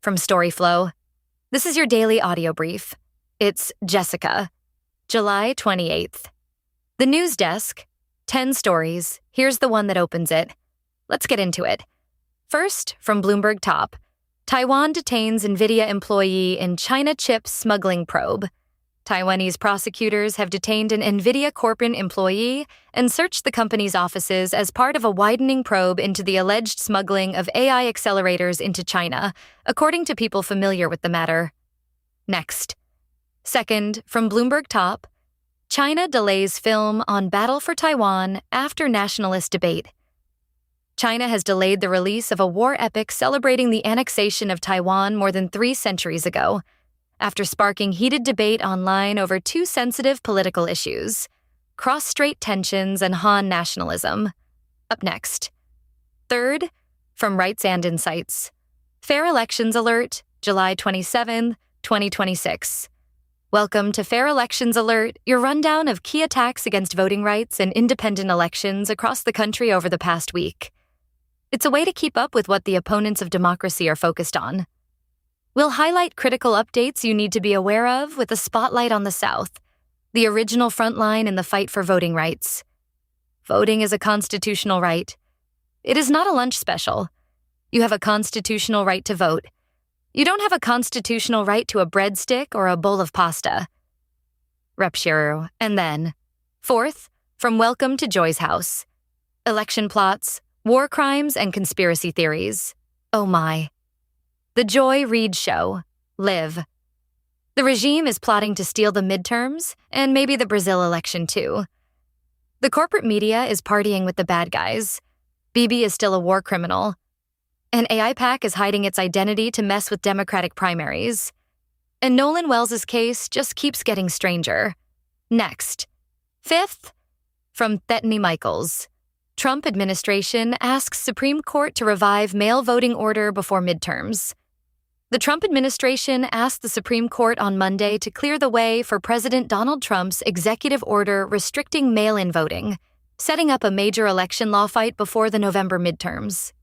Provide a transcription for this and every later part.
from storyflo. This is your daily audio brief. It's Jessica, July 28th. The news desk, 10 stories. Here's the one that opens it. Let's get into it. First, from Bloomberg Top, Taiwan detains Nvidia employee in China Chip Smuggling Probe. Taiwanese prosecutors have detained an Nvidia Corp employee and searched the company's offices as part of a widening probe into the alleged smuggling of AI accelerators into China, according to people familiar with the matter. Next. Second, from Bloomberg Top, China delays film on battle for Taiwan after nationalist debate. China has delayed the release of a war epic celebrating the annexation of Taiwan more than 3 centuries ago, after sparking heated debate online over 2 sensitive political issues, cross-strait tensions and Han nationalism. Up next. Third, from rightsandinsights, Fair Elections Alert, July 27, 2026. Welcome to Fair Elections Alert, your rundown of key attacks against voting rights and independent elections across the country over the past week. It's a way to keep up with what the opponents of democracy are focused on. We'll highlight critical updates you need to be aware of with a spotlight on the South, the original front line in the fight for voting rights. Voting is a constitutional right. It is not a lunch special. You have a constitutional right to vote. You don't have a constitutional right to a breadstick or a bowl of pasta. Rep Shearer. And then, fourth, from Welcome to Joy's House, election plots, war crimes, and conspiracy theories. Oh my. The Joy Reid Show. Live. The regime is plotting to steal the midterms, and maybe the Brazil election too. The corporate media is partying with the bad guys. Bibi is still a war criminal. And AIPAC is hiding its identity to mess with Democratic primaries. And Nolan Wells's case just keeps getting stranger. Next. Fifth, from Thethany Michaels. Trump administration asks Supreme Court to revive mail voting order before midterms. The Trump administration asked the Supreme Court on Monday to clear the way for President Donald Trump's executive order restricting mail-in voting, setting up a major election law fight before the November midterms.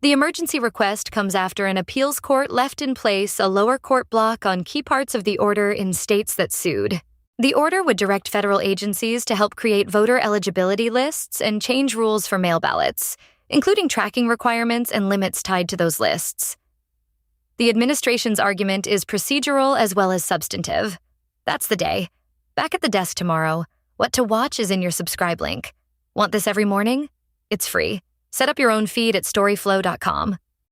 The emergency request comes after an appeals court left in place a lower court block on key parts of the order in states that sued. The order would direct federal agencies to help create voter eligibility lists and change rules for mail ballots, including tracking requirements and limits tied to those lists. The administration's argument is procedural as well as substantive. That's the day. Back at the desk tomorrow. What to watch is in your subscribe link. Want this every morning? It's free. Set up your own feed at storyflo.com.